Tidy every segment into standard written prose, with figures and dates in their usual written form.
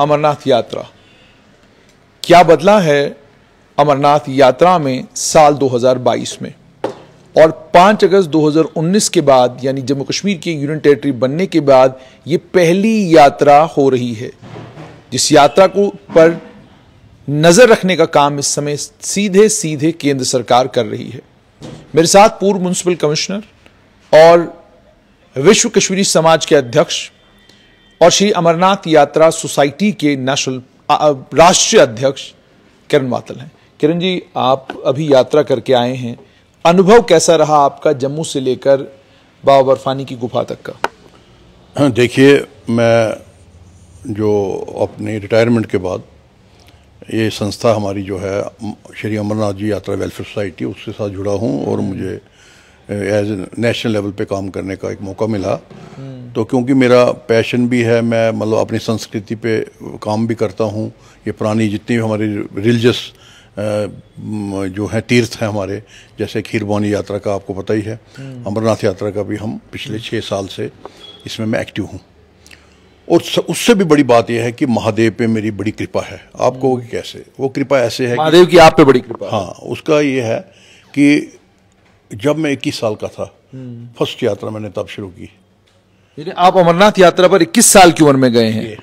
अमरनाथ यात्रा। क्या बदला है अमरनाथ यात्रा में साल 2022 में और 5 अगस्त 2019 के बाद, यानी जम्मू कश्मीर की यूनियन टेरिटरी बनने के बाद ये पहली यात्रा हो रही है, जिस यात्रा को पर नजर रखने का काम इस समय सीधे सीधे केंद्र सरकार कर रही है। मेरे साथ पूर्व म्युनिसिपल कमिश्नर और विश्व कश्मीरी समाज के अध्यक्ष और श्री अमरनाथ यात्रा सोसाइटी के राष्ट्रीय अध्यक्ष किरण वातल हैं। किरण जी, आप अभी यात्रा करके आए हैं, अनुभव कैसा रहा आपका जम्मू से लेकर बाबा बर्फानी की गुफा तक का? देखिए, मैं जो अपने रिटायरमेंट के बाद ये संस्था हमारी जो है श्री अमरनाथ जी यात्रा वेलफेयर सोसाइटी, उसके साथ जुड़ा हूँ और मुझे एज नेशनल लेवल पे काम करने का एक मौका मिला। तो क्योंकि मेरा पैशन भी है, मैं मतलब अपनी संस्कृति पे काम भी करता हूँ। ये पुरानी जितनी भी हमारी रिलीजियस जो है तीर्थ हैं हमारे, जैसे खीरभवानी यात्रा का आपको पता ही है, अमरनाथ यात्रा का भी हम पिछले 6 साल से इसमें मैं एक्टिव हूँ। और उससे भी बड़ी बात यह है कि महादेव पे मेरी बड़ी कृपा है। आप कहोगे कैसे? वो कृपा ऐसे है, महादेव की आप पे बड़ी कृपा है। हाँ, उसका ये है कि जब मैं 21 साल का था, फर्स्ट यात्रा मैंने तब शुरू की। आप अमरनाथ यात्रा पर 21 साल की उम्र में गए हैं।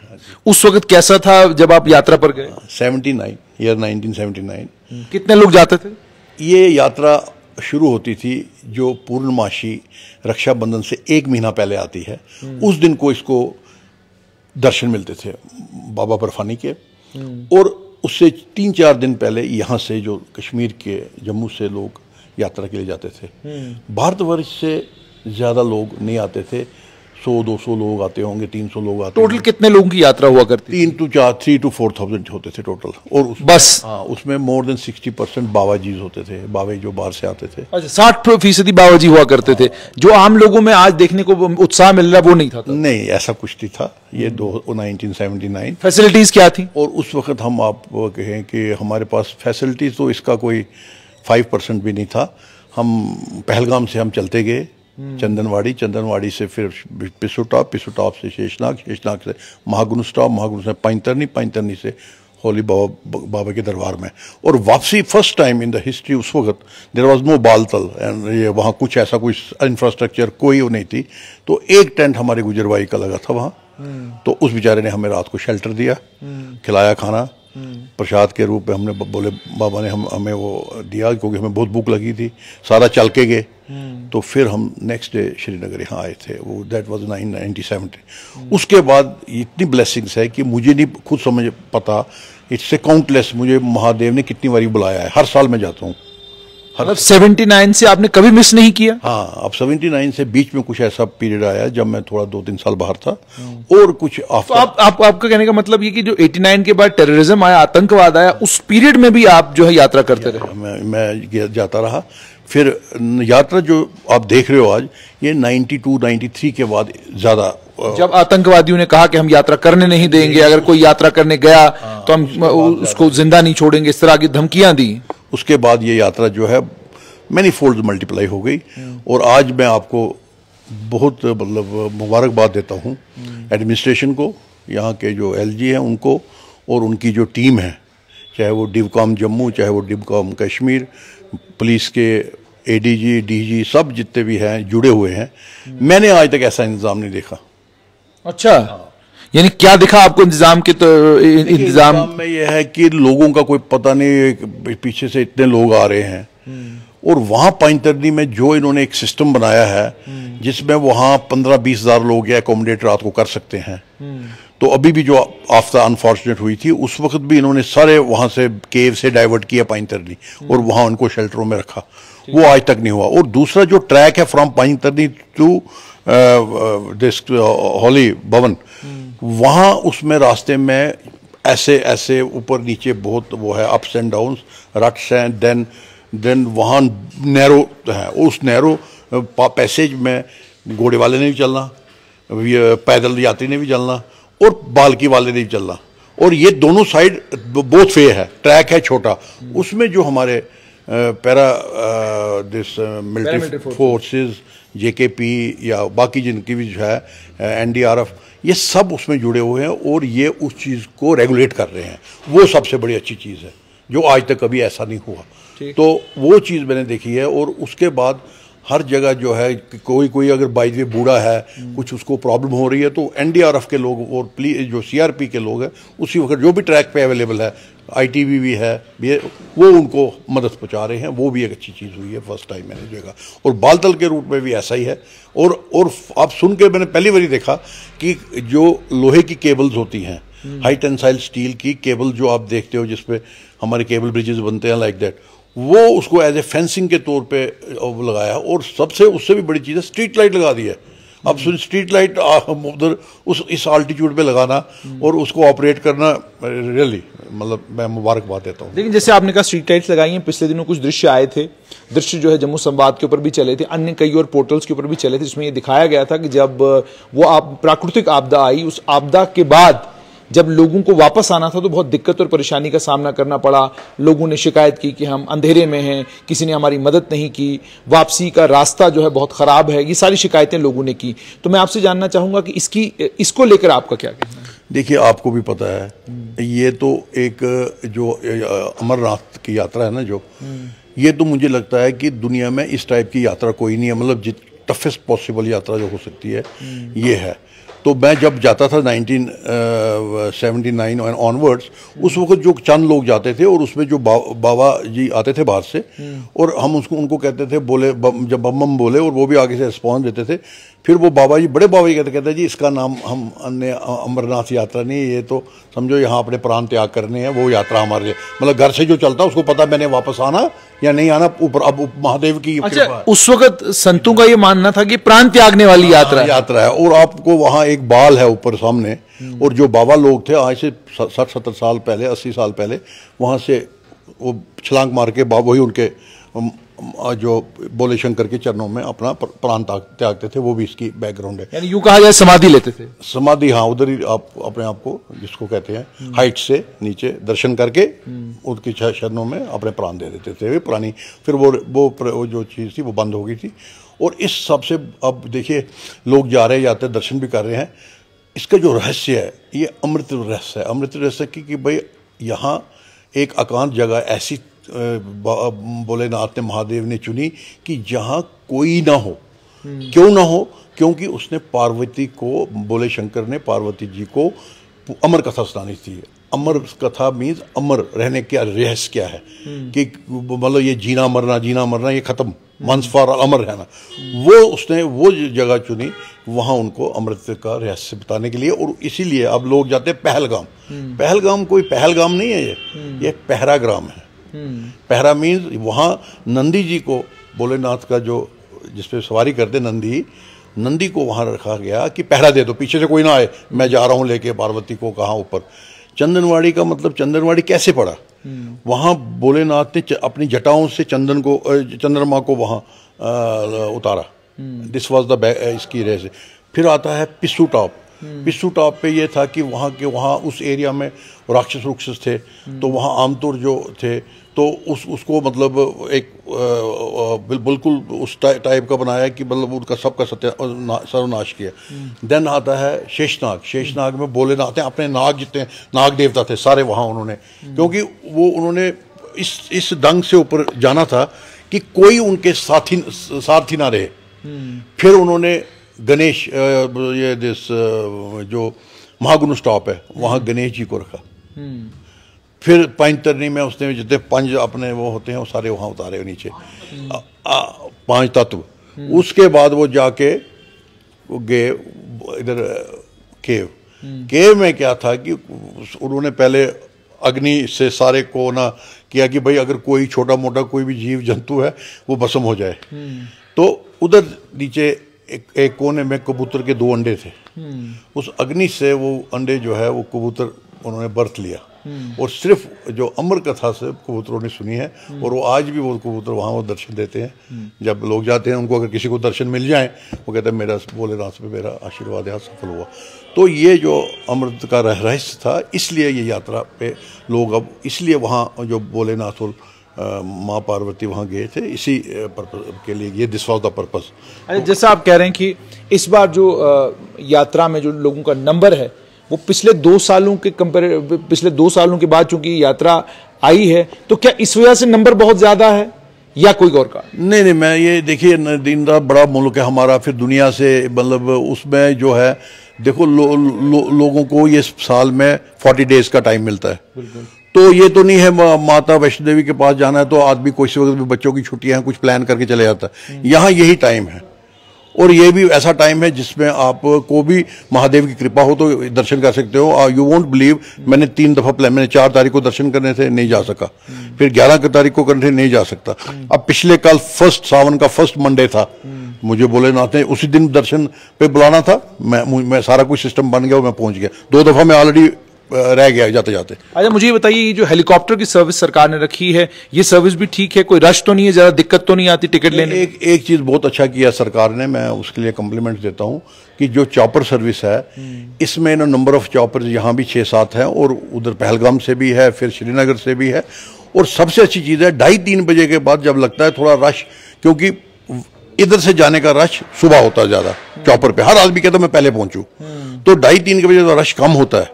उस वक्त कैसा था जब आप यात्रा पर गए? 1979। कितने लोग जाते थे? ये यात्रा शुरू होती थी जो पूर्णमासी रक्षाबंधन से 1 महीना पहले आती है। उस दिन को इसको दर्शन मिलते थे बाबा बर्फानी के, और उससे 3-4 दिन पहले यहाँ से जो कश्मीर के जम्मू से लोग यात्रा के लिए जाते थे। भारतवर्ष से ज़्यादा लोग नहीं आते थे, 100-200 लोग आते होंगे, 300 लोग आते। टोटल कितने लोगों की यात्रा हुआ करती? 3 to 4,000 होते थे टोटल। और बस हाँ, उसमें मोर देन 60% बाबाजीज होते थे, बाबे जो बाहर से आते थे। अच्छा, 60% बाबाजी हुआ करते थे। जो आम लोगों में आज देखने को उत्साह मिल रहा है वो नहीं था? नहीं, ऐसा कुछ नहीं था। ये 1979। फैसिलिटीज क्या थी? और उस वक्त हम आप कहें कि हमारे पास फैसिलिटीज तो इसका कोई 5% भी नहीं था। हम पहलगाम से हम चलते गए चंदनवाड़ी से फिर पिसुटॉप से शेषनाग से महागुनु स्टॉप, महागुनु से पैंतरनी से होली बाबा के दरबार में, और वापसी first time in the history. उस वक्त there was no Baltal and ये वहाँ कुछ ऐसा कुछ इंफ्रास्ट्रक्चर कोई नहीं थी। तो एक टेंट हमारे गुजरवाई का लगा था वहाँ। तो उस बेचारे ने हमें रात को शेल्टर दिया, खिलाया खाना प्रसाद के रूप में। हमने बोले बाबा ने हमें वो दिया, क्योंकि हमें बहुत भूख लगी थी। सारा चल के गए। तो फिर हम नेक्स्ट डे श्रीनगर यहाँ आए थे। वो दैट वाज 1997। उसके बाद इतनी ब्लेसिंग्स है कि मुझे नहीं खुद समझ पता, इट्स ए काउंटलेस। मुझे महादेव ने कितनी बारी बुलाया है। हर साल मैं जाता हूँ। 79 से आपने कभी मिस नहीं किया? हाँ, अब 79 से बीच में कुछ ऐसा पीरियड आया जब मैं थोड़ा 2-3 साल बाहर था, और कुछ तो आपका कहने का मतलब ये कि जो 89 के बाद टेररिज्म आया, आतंकवाद आया, उस पीरियड में भी आप जो है यात्रा करते रहे? मैं जाता रहा। फिर यात्रा जो आप देख रहे हो आज, ये 92-93 के बाद ज्यादा, जब आतंकवादियों ने कहा कि हम यात्रा करने नहीं देंगे, अगर कोई यात्रा करने गया तो हम उसको जिंदा नहीं छोड़ेंगे, इस तरह की धमकियां दी। उसके बाद ये यात्रा जो है मैनी फोल्ड मल्टीप्लाई हो गई। और आज मैं आपको बहुत मतलब मुबारकबाद देता हूँ एडमिनिस्ट्रेशन को, यहाँ के जो LG हैं उनको, और उनकी जो टीम है, चाहे वो डिवकॉम जम्मू, चाहे वो डिवकॉम कश्मीर, पुलिस के ADG DG सब जितने भी हैं जुड़े हुए हैं। मैंने आज तक ऐसा इंतजाम नहीं देखा। अच्छा, यानी क्या दिखा आपको इंतजाम के? तो इंतजाम में यह है कि लोगों का कोई पता नहीं, पीछे से इतने लोग आ रहे हैं। और वहाँ पैंतरनी में जो इन्होंने एक सिस्टम बनाया है, जिसमें वहाँ 15-20 हज़ार लोग या अकोमोडेट रात को कर सकते हैं। तो अभी भी जो आफ्ता अनफॉर्चुनेट हुई थी, उस वक्त भी इन्होंने सारे वहाँ से केव से डाइवर्ट किया पैंतरनी, और वहाँ उनको शेल्टरों में रखा। वो आज तक नहीं हुआ। और दूसरा जो ट्रैक है फ्रॉम पैंतरनी टू दिस होली भवन, वहाँ उसमें रास्ते में ऐसे ऊपर नीचे बहुत वो है, अप्स एंड डाउन्स, रट्स हैं। देन वहाँ नैरो है, उस नैरो पैसेज में घोड़े वाले ने भी चलना, पैदल यात्री ने भी चलना, और बाल्की वाले ने भी चलना। और ये दोनों साइड बहुत फे है, ट्रैक है छोटा। उसमें जो हमारे मिलिट्री फोर्सेस JKP या बाकी जिनकी भी जो है NDRF, ये सब उसमें जुड़े हुए हैं और ये उस चीज़ को रेगुलेट कर रहे हैं। वो सबसे बड़ी अच्छी चीज़ है जो आज तक कभी ऐसा नहीं हुआ। तो वो चीज़ मैंने देखी है। और उसके बाद हर जगह जो है कोई अगर बाई द वे बूढ़ा है, कुछ उसको प्रॉब्लम हो रही है, तो एनडीआरएफ के लोग और जो सीआरपी के लोग हैं उसी वक्त जो भी ट्रैक पे अवेलेबल है, आईटीबी भी है, वो उनको मदद पहुंचा रहे हैं। वो भी एक अच्छी चीज़ हुई है, फर्स्ट टाइम मैंने देखा। और बालतल के रूट में भी ऐसा ही है। और आप सुन के मैंने पहली बार देखा कि जो लोहे की केबल्स होती हैं, हाई टेंसाइल स्टील की केबल जो आप देखते हो जिसपे हमारे केबल ब्रिजेस बनते हैं लाइक दैट, वो उसको एज ए फेंसिंग के तौर पे लगाया। और सबसे उससे भी बड़ी चीज़ है स्ट्रीट लाइट लगा दी है। अब स्ट्रीट लाइट उधर इस आल्टीट्यूड पे लगाना और उसको ऑपरेट करना, रियली मतलब मैं मुबारकबाद देता हूँ। लेकिन जैसे आपने कहा स्ट्रीट लाइट्स लगाई हैं, पिछले दिनों कुछ दृश्य आए थे, दृश्य जो है जम्मू संवाद के ऊपर भी चले थे, अन्य कई और पोर्टल्स के ऊपर भी चले थे, जिसमें ये दिखाया गया था कि जब वो प्राकृतिक आपदा आई, उस आपदा के बाद जब लोगों को वापस आना था तो बहुत दिक्कत और परेशानी का सामना करना पड़ा। लोगों ने शिकायत की कि हम अंधेरे में हैं, किसी ने हमारी मदद नहीं की, वापसी का रास्ता जो है बहुत खराब है, ये सारी शिकायतें लोगों ने की। तो मैं आपसे जानना चाहूंगा कि इसको लेकर आपका क्या कहना है? देखिए, आपको भी पता है, ये तो एक जो अमरनाथ की यात्रा है ना, जो ये तो मुझे लगता है कि दुनिया में इस टाइप की यात्रा कोई नहीं है। मतलब टफेस्ट पॉसिबल यात्रा जो हो सकती है ये है। तो मैं जब जाता था 1979 ऑनवर्ड्स, उस वक्त जो चंद लोग जाते थे और उसमें जो बाबा जी आते थे बाहर से, और हम उनको कहते थे बोले, जब बम बोले और वो भी आगे से रिस्पॉन्स देते थे, फिर वो बाबा जी, बड़े बाबा जी कहते जी इसका नाम हम अन्य अमरनाथ यात्रा नहीं, ये तो समझो यहाँ अपने प्राण त्याग करने हैं, वो यात्रा हमारे लिए, मतलब घर से जो चलता उसको पता मैंने वापस आना या नहीं आना, ऊपर अब महादेव की। अच्छा, उस वक्त संतों का ये मानना था कि प्राण त्यागने वाली यात्रा है। और आपको वहाँ एक बाल है ऊपर सामने, और जो बाबा लोग थे आज से 60-70 साल पहले, 80 साल पहले, वहाँ से वो छलांग मार के वही उनके जो बोले शंकर के चरणों में अपना प्राण त्यागते थे। वो भी इसकी बैकग्राउंड है। यानी यूं कहा जाए समाधि लेते थे। समाधि, हाँ, उधर ही आप अपने आप को जिसको कहते हैं हाइट से नीचे दर्शन करके उनकी चरणों में अपने प्राण दे देते थे। पुरानी फिर वो जो चीज़ थी वो बंद हो गई थी। और इस सब से अब देखिए लोग जा रहे जाते दर्शन भी कर रहे हैं। इसका जो रहस्य है ये अमृत रहस्य है। अमृत रहस्य की भाई यहाँ एक एकांत जगह ऐसी भोलेनाथ ने, महादेव ने चुनी कि जहाँ कोई ना हो। क्यों ना हो? क्योंकि उसने पार्वती को, भोले शंकर ने पार्वती जी को अमर कथा सुनानी थी। अमर कथा मीन्स अमर रहने का रहस्य क्या है कि मतलब ये जीना मरना ये खत्म, वंस फॉर अमर रहना। वो उसने वो जगह चुनी, वहाँ उनको अमृत का रहस्य बताने के लिए। और इसीलिए अब लोग जाते हैं पहलगाम। पहलगाम कोई पहलगाम नहीं है, ये पहराग्राम है। पहरा मीन्स वहाँ नंदी जी को, भोलेनाथ का जो जिसपे सवारी करते नंदी को वहाँ रखा गया कि पहरा दे दो, पीछे से कोई ना आए, मैं जा रहा हूँ लेके पार्वती को कहाँ ऊपर। चंदनवाड़ी का मतलब चंदनवाड़ी कैसे पड़ा? वहाँ भोलेनाथ ने अपनी जटाओं से चंद्रमा को वहाँ उतारा। दिस वॉज द इसकी रह से। फिर आता है पिस्सू टॉप। पिस्सू टॉप पे ये था कि वहाँ उस एरिया में राक्षस थे, तो वहाँ आमतौर जो थे तो उसको मतलब एक बिल्कुल उस टाइप का बनाया कि मतलब उनका सबका सर्वनाश किया। देन आता है शेषनाग। शेषनाग में भोलेनाथ अपने नाग, जितने नाग देवता थे सारे वहाँ उन्होंने, क्योंकि वो उन्होंने इस दंग से ऊपर जाना था कि कोई उनके साथी ना रहे। फिर उन्होंने गणेश, ये जो महागुण स्टॉप है वहाँ गणेश जी को रखा। फिर पंचतरणी में उसने जितने पंच अपने वो होते हैं वो सारे वहाँ उतारे नीचे, 5 तत्व। उसके बाद वो जाके गए इधर केव में क्या था कि उन्होंने पहले अग्नि से सारे को ना किया कि भाई अगर कोई छोटा मोटा कोई भी जीव जंतु है वो भस्म हो जाए। तो उधर नीचे एक कोने में कबूतर के 2 अंडे थे। उस अग्नि से वो अंडे जो है वो कबूतर उन्होंने बर्थ लिया। और सिर्फ जो अमर कथा से कबूतरों ने सुनी है, और वो आज भी वो कबूतर वहाँ वो दर्शन देते हैं। जब लोग जाते हैं उनको अगर किसी को दर्शन मिल जाए वो कहते हैं मेरा भोलेनाथ पे मेरा आशीर्वाद यहाँ सफल हुआ। तो ये जो अमृत का रहस्य था, इसलिए ये यात्रा पे लोग अब इसलिए वहाँ जो भोलेनाथ और माँ पार्वती वहाँ गए थे इसी पर्पस के लिए, ये दिस वाज द पर्पस। जैसा आप कह रहे हैं कि इस बार जो यात्रा में जो लोगों का नंबर है वो पिछले 2 सालों के पिछले 2 सालों के बाद चूंकि यात्रा आई है, तो क्या इस वजह से नंबर बहुत ज्यादा है या कोई और का? नहीं, मैं ये देखिए, दिन रात बड़ा मुल्क है हमारा, फिर दुनिया से मतलब उसमें जो है देखो लोगों को ये साल में 40 डेज का टाइम मिलता है। तो ये तो नहीं है माता वैष्णो देवी के पास जाना है तो आदमी कोई वक्त भी, बच्चों की छुट्टियां हैं, कुछ प्लान करके चले जाता है। यहाँ यही टाइम है और ये भी ऐसा टाइम है जिसमें आपको भी महादेव की कृपा हो तो दर्शन कर सकते हो। यू वोंट बिलीव, मैंने 3 दफा प्लान, मैंने 4 तारीख को दर्शन करने थे, नहीं जा सका, फिर 11 तारीख को करने थे, नहीं जा सकता। अब पिछले कल सावन का फर्स्ट मंडे था, मुझे भोलेनाथ ने उसी दिन दर्शन पे बुलाना था, मैं सारा कुछ सिस्टम बन गया और मैं पहुंच गया। 2 दफा मैं ऑलरेडी रह गया जाते जाते। अच्छा, मुझे ये बताइए, ये जो हेलीकॉप्टर की सर्विस सरकार ने रखी है, ये सर्विस भी ठीक है? कोई रश तो नहीं है, ज्यादा दिक्कत तो नहीं आती टिकट लेने? एक चीज बहुत अच्छा किया सरकार ने, मैं उसके लिए कम्प्लीमेंट देता हूं कि जो चॉपर सर्विस है इसमें नंबर ऑफ चॉपर्स यहाँ भी 6-7 हैं और उधर पहलगाम से भी है, फिर श्रीनगर से भी है। और सबसे अच्छी चीज है 2:30-3 बजे के बाद जब लगता है थोड़ा रश, क्योंकि इधर से जाने का रश सुबह होता है ज्यादा, चॉपर पे हर आदमी कहता मैं पहले पहुंचूं, तो 2:30-3 के बजे तो रश कम होता है,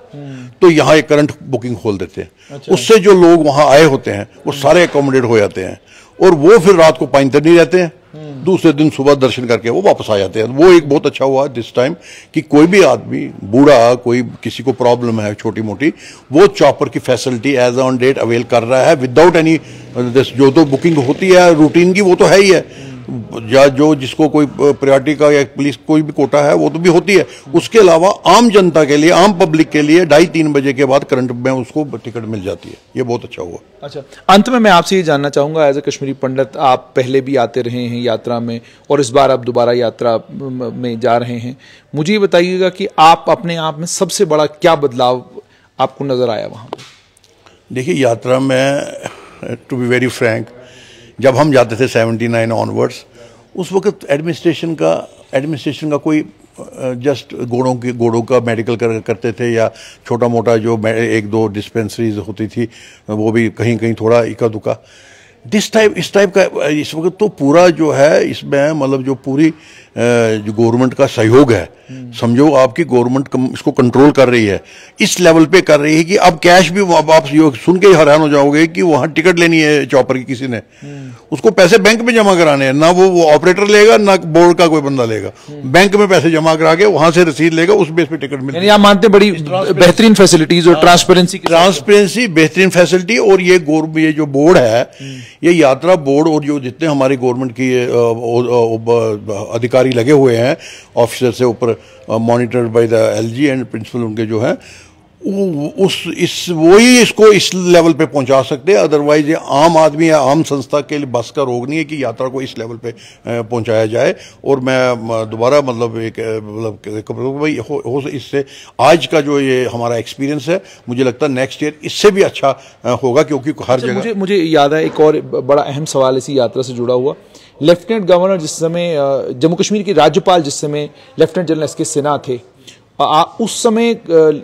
तो यहाँ एक करंट बुकिंग खोल देते हैं। अच्छा। उससे जो लोग वहां आए होते हैं वो सारे अकोमोडेट हो जाते हैं और वो फिर रात को पानी तक नहीं रहते हैं, दूसरे दिन सुबह दर्शन करके वो वापस आ जाते हैं। वो एक बहुत अच्छा हुआ दिस टाइम कि कोई भी आदमी, बूढ़ा, कोई किसी को प्रॉब्लम है छोटी मोटी, वो चॉपर की facility as on date avail कर रहा है विदाउट एनी, जो तो बुकिंग होती है रूटीन की वो तो है ही है, या जो जिसको कोई प्रायोरिटी का या पुलिस कोई भी कोटा है वो तो भी होती है। उसके अलावा आम जनता के लिए, आम पब्लिक के लिए 2:30-3 बजे के बाद करंट में उसको टिकट मिल जाती है। ये बहुत अच्छा हुआ। अच्छा, अंत में मैं आपसे ये जानना चाहूंगा, एज ए कश्मीरी पंडित, आप पहले भी आते रहे हैं यात्रा में और इस बार आप दोबारा यात्रा में जा रहे हैं, मुझे ये बताइएगा कि आप अपने आप में सबसे बड़ा क्या बदलाव आपको नजर आया वहां पर? देखिए, यात्रा में टू बी वेरी फ्रैंक, जब हम जाते थे 79 ऑनवर्ड्स, उस वक्त एडमिनिस्ट्रेशन का कोई जस्ट घोड़ों का मेडिकल करते थे या छोटा मोटा जो 1-2 डिस्पेंसरीज होती थी वो भी कहीं कहीं थोड़ा इक्का दुक्का। इस टाइप का इस वक्त तो पूरा जो है इसमें मतलब जो पूरी जो गवर्नमेंट का सहयोग है, समझो आपकी गवर्नमेंट इसको कंट्रोल कर रही है, इस लेवल पे कर रही है कि अब कैश भी आप सुन के हैरान हो जाओगे कि वहां टिकट लेनी है चॉपर की किसी ने, उसको पैसे बैंक में जमा कराने हैं, ना वो ऑपरेटर लेगा ना बोर्ड का कोई बंदा लेगा, बैंक में पैसे जमा करा के वहां से रसीद लेगा, उस बेस पे टिकट मिलेगी। आप मानते हैं बड़ी बेहतरीन फैसिलिटीज और ट्रांसपेरेंसी बेहतरीन फैसिलिटी। और ये जो बोर्ड है, ये यात्रा बोर्ड और जो जितने हमारी गवर्नमेंट की अधिकारी लगे हुए हैं ऑफिसर से ऊपर, monitored by the LG and principal उनके जो है, वही इसको इस लेवल पे पहुंचा सकते हैं। अदरवाइज ये आम आदमी या आम संस्था के लिए बस का रोग नहीं है कि यात्रा को इस लेवल पे पहुंचाया जाए। और मैं दोबारा इससे आज का जो ये हमारा एक्सपीरियंस है, मुझे लगता है नेक्स्ट ईयर इससे भी अच्छा होगा, क्योंकि हर जगह मुझे याद है एक और बड़ा अहम सवाल इसी यात्रा से जुड़ा हुआ। लेफ्टिनेंट गवर्नर जिस समय, जम्मू कश्मीर के राज्यपाल जिस समय लेफ्टिनेंट जनरल एस के सिन्हा थे, उस समय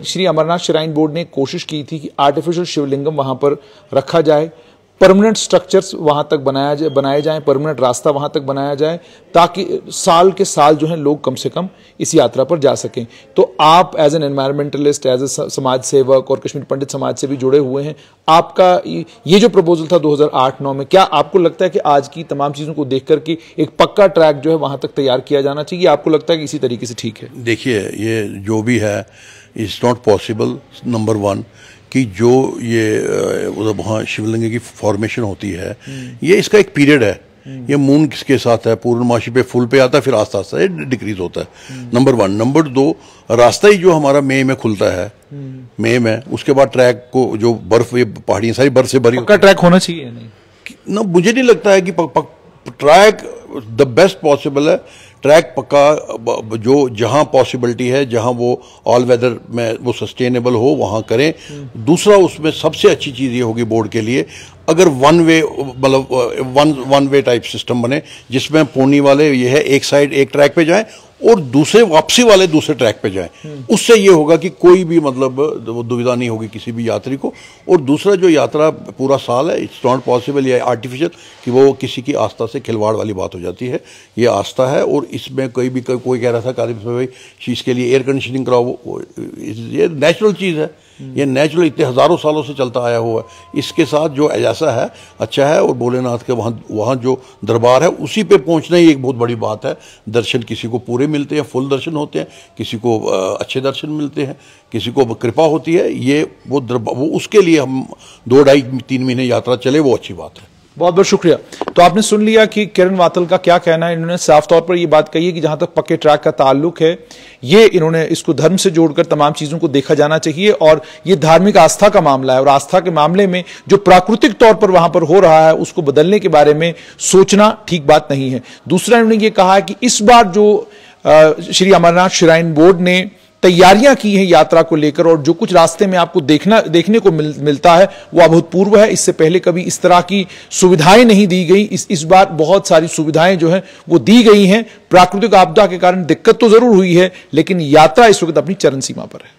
श्री अमरनाथ श्राइन बोर्ड ने कोशिश की थी कि आर्टिफिशियल शिवलिंगम वहां पर रखा जाए, परमानेंट स्ट्रक्चर्स वहां तक बनाए जाएं, परमानेंट रास्ता वहां तक बनाया जाए, ताकि साल के साल जो है लोग कम से कम इस यात्रा पर जा सकें। तो आप as an environmentalist, as a समाज सेवक और कश्मीर पंडित समाज से भी जुड़े हुए हैं, आपका ये जो प्रपोजल था 2008-9 में, क्या आपको लगता है कि आज की तमाम चीजों को देख करके एक पक्का ट्रैक जो है वहां तक तैयार किया जाना चाहिए? आपको लगता है कि इसी तरीके से ठीक है? देखिए, ये जो भी है इट्स नॉट पॉसिबल, नंबर 1 कि जो ये वहाँ शिवलिंग की फॉर्मेशन होती है, ये इसका एक पीरियड है, ये मून के साथ है, पूर्णमासी पे फुल पे आता है, फिर आस्ता आस्ता डिक्रीज होता है, नंबर 1। नंबर 2, रास्ता ही जो हमारा मई में खुलता है, मई में, उसके बाद ट्रैक को जो बर्फ, ये पहाड़ियाँ सारी बर्फ से भरी, पक्का ट्रैक होना चाहिए ना? मुझे नहीं लगता है कि ट्रैक द बेस्ट पॉसिबल है। ट्रैक पक्का जो जहां पॉसिबिलिटी है, जहां वो ऑल वेदर में वो सस्टेनेबल हो, वहां करें। दूसरा, उसमें सबसे अच्छी चीज़ ये होगी बोर्ड के लिए, अगर वन वे टाइप सिस्टम बने, जिसमें पुणे वाले ये है एक साइड एक ट्रैक पे जाएं और दूसरे वापसी वाले दूसरे ट्रैक पे जाएं। उससे ये होगा कि कोई भी मतलब दुविधा नहीं होगी किसी भी यात्री को। और दूसरा जो यात्रा पूरा साल है, इट्स नॉट पॉसिबल या आर्टिफिशियल कि वो किसी की आस्था से खिलवाड़ वाली बात हो जाती है। ये आस्था है और इसमें कोई कह रहा था कादिर भाई इसके लिए एयर कंडीशनिंग कराओ, ये नेचुरल चीज़ है, ये नेचुरल इतने हज़ारों सालों से चलता आया हुआ है। इसके साथ जो ऐसा है अच्छा है। और भोलेनाथ के वहाँ जो दरबार है उसी पे पहुँचना ही एक बहुत बड़ी बात है। दर्शन किसी को पूरे मिलते हैं, फुल दर्शन होते हैं, किसी को अच्छे दर्शन मिलते हैं, किसी को कृपा होती है। ये वो उसके लिए हम 2-2.5-3 महीने यात्रा चले, वो अच्छी बात है। बहुत बहुत शुक्रिया। तो आपने सुन लिया कि किरण वातल का क्या कहना है। इन्होंने साफ तौर पर यह बात कही है कि जहां तक पक्के ट्रैक का ताल्लुक है, ये इन्होंने इसको धर्म से जोड़कर तमाम चीजों को देखा जाना चाहिए और ये धार्मिक आस्था का मामला है और आस्था के मामले में जो प्राकृतिक तौर पर वहां पर हो रहा है उसको बदलने के बारे में सोचना ठीक बात नहीं है। दूसरा इन्होंने ये कहा है कि इस बार जो श्री अमरनाथ श्राइन बोर्ड ने तैयारियां की हैं यात्रा को लेकर और जो कुछ रास्ते में आपको देखने को मिलता है वो अभूतपूर्व है। इससे पहले कभी इस तरह की सुविधाएं नहीं दी गई। इस बार बहुत सारी सुविधाएं जो है वो दी गई हैं। प्राकृतिक आपदा के कारण दिक्कत तो जरूर हुई है लेकिन यात्रा इस वक्त अपनी चरम सीमा पर है।